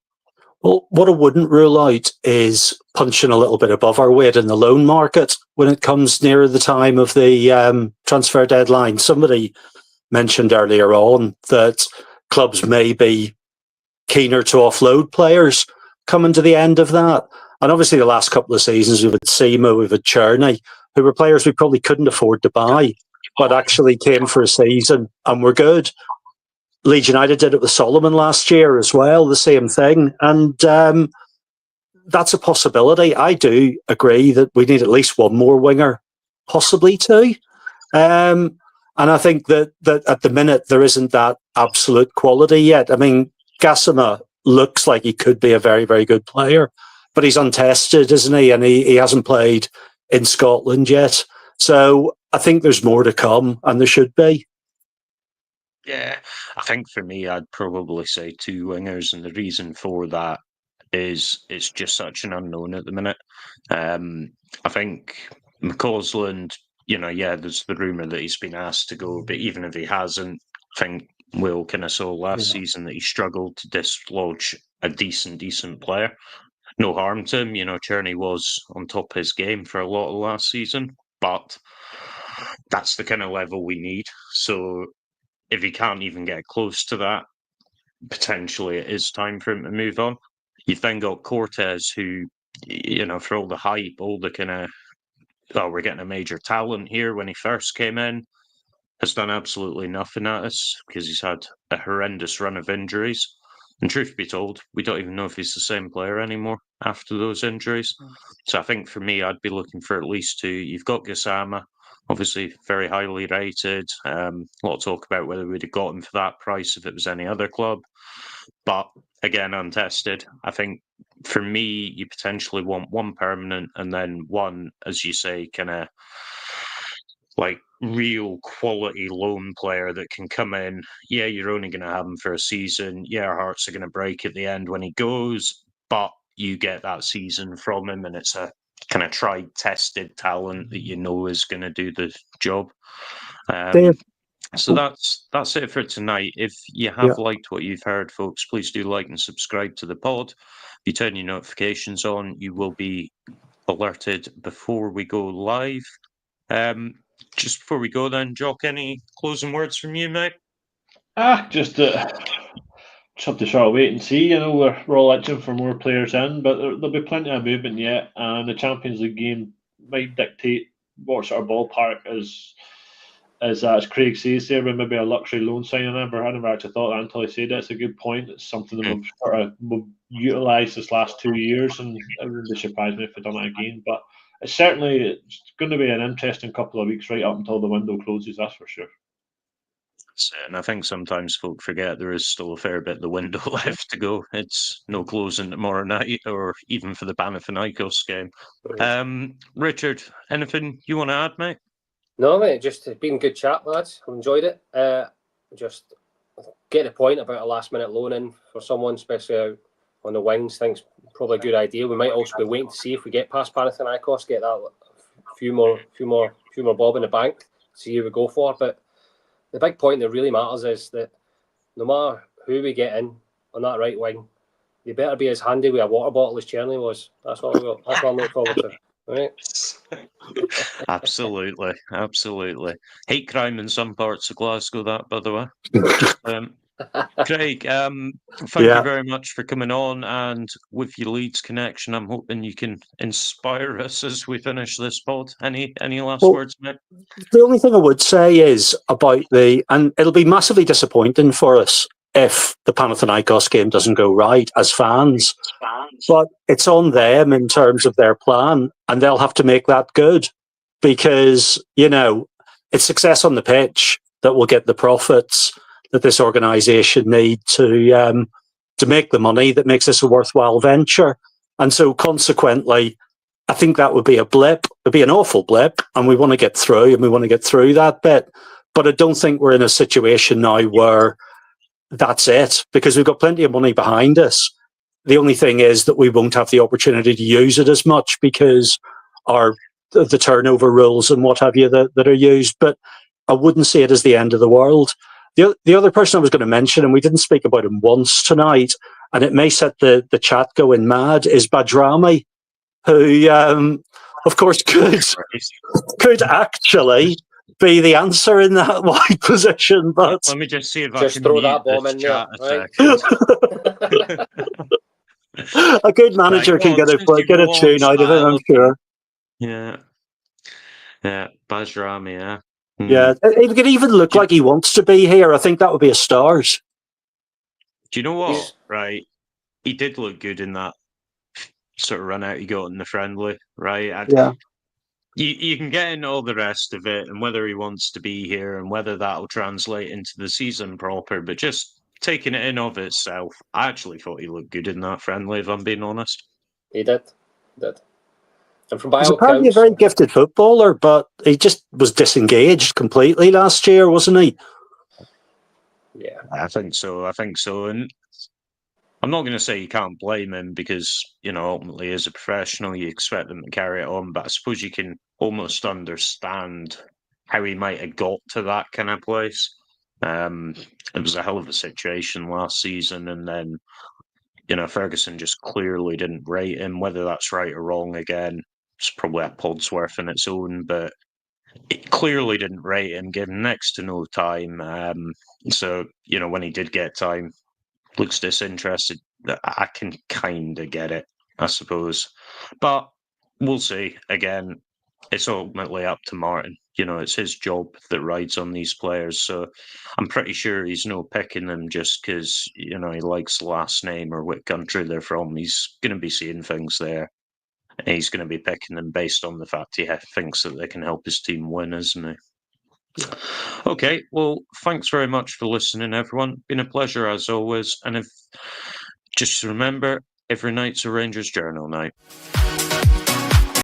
Well, what I wouldn't rule out is punching a little bit above our weight in the loan market when it comes nearer the time of the transfer deadline. Somebody mentioned earlier on that clubs may be keener to offload players coming to the end of that. And obviously the last couple of seasons, we've had Seymour, we've had Cherney, who were players we probably couldn't afford to buy, but actually came for a season and were good. Leeds United did it with Solomon last year as well, the same thing. And that's a possibility. I do agree that we need at least one more winger, possibly two. And I think that at the minute, there isn't that absolute quality yet. I mean, Gassama looks like he could be a very, very good player, but he's untested, isn't he? And he hasn't played in Scotland yet. So I think there's more to come, and there should be. Yeah, I think for me, I'd probably say two wingers, and the reason for that is it's just such an unknown at the minute. I think McCausland, there's the rumour that he's been asked to go, but even if he hasn't, I think Will kind of saw last season that he struggled to dislodge a decent player. No harm to him, Cherney was on top of his game for a lot of last season, but that's the kind of level we need. So if he can't even get close to that, potentially it is time for him to move on. You've then got Cortez, who, for all the hype, all the kind of, we're getting a major talent here when he first came in, has done absolutely nothing at us because he's had a horrendous run of injuries. And truth be told, we don't even know if he's the same player anymore after those injuries. So I think for me, I'd be looking for at least two. You've got Gassama, obviously very highly rated. A lot of talk about whether we'd have got him for that price if it was any other club. But again, untested. I think for me, you potentially want one permanent and then one, as you say, kind of like real quality loan player that can come in. Yeah, you're only going to have him for a season. Yeah, our hearts are going to break at the end when he goes, but you get that season from him, and it's a kind of tried, tested talent that you know is going to do the job. So that's it for tonight. If you have liked what you've heard, folks, please do like and subscribe to the pod. If you turn your notifications on, you will be alerted before we go live. Just before we go then, Jock, any closing words from you, mate? Just just have to sort of wait and see. You know, we're all itching for more players in, but there'll be plenty of movement yet, and the Champions League game might dictate what sort of ballpark as Craig says there, with maybe a luxury loan signing. I never actually thought that until he said it. It's a good point. It's something that we've utilised this last 2 years, and it wouldn't surprise me if we've done it again. But it's going to be an interesting couple of weeks right up until the window closes, that's for sure. And I think sometimes folk forget there is still a fair bit of the window left to go. It's no closing tomorrow night or even for the Panathinaikos game. Richard, anything you want to add, mate? No, mate, just been good chat, lads. I've enjoyed it. Just get the point about a last-minute loan in for someone, especially out on the wings. Think's probably a good idea. We might also be waiting to see if we get past Panathinaikos, get that a few more bob in the bank, see who we go for. But the big point that really matters is that no matter who we get in on that right wing, they better be as handy with a water bottle as Cherney was. That's what I'm looking forward to. Right. Absolutely. Hate crime in some parts of Glasgow, that, by the way. Craig, thank you very much for coming on, and with your Leeds connection, I'm hoping you can inspire us as we finish this pod. Any last words, mate? The only thing I would say is about and it'll be massively disappointing for us if the Panathinaikos game doesn't go right as fans. But it's on them in terms of their plan, and they'll have to make that good, because, it's success on the pitch that will get the profits that this organisation need to make the money that makes this a worthwhile venture. And so consequently, I think that would be a blip. It'd be an awful blip, and we want to get through, that bit. But I don't think we're in a situation now where that's it, because we've got plenty of money behind us. The only thing is that we won't have the opportunity to use it as much because the turnover rules and what have you that are used. But I wouldn't see it as the end of the world. The other person I was going to mention, and we didn't speak about him once tonight, and it may set the chat going mad, is Badrami, who, of course, could actually be the answer in that wide position. But let me just see if I just can throw that bomb in there. Right? A good manager can get a tune out of it, I'm sure. Yeah, Badrami, yeah. Yeah, it could even look like he wants to be here. I think that would be a start. Do you know what? Right, he did look good in that sort of run out he got in the friendly, right? Yeah. You can get in all the rest of it, and whether he wants to be here and whether that'll translate into the season proper, but just taking it in of itself, I actually thought he looked good in that friendly, if I'm being honest. He did. And from He's apparently a very gifted footballer, but he just was disengaged completely last year, wasn't he? Yeah. I think so. And I'm not going to say you can't blame him because, ultimately as a professional, you expect them to carry it on. But I suppose you can almost understand how he might have got to that kind of place. It was a hell of a situation last season. And then, Ferguson just clearly didn't rate him. Whether that's right or wrong, again, it's probably a pod's worth in its own. But it clearly didn't rate him, gave him next to no time. So, when he did get time, looks disinterested. I can kind of get it, I suppose. But we'll see. Again, it's ultimately up to Martin. It's his job that rides on these players. So I'm pretty sure he's no picking them just because, he likes the last name or what country they're from. He's going to be seeing things there. And he's going to be picking them based on the fact he thinks that they can help his team win, isn't he? Yeah. Okay, well, thanks very much for listening, everyone. Been a pleasure as always. And just remember, every night's a Rangers Journal night.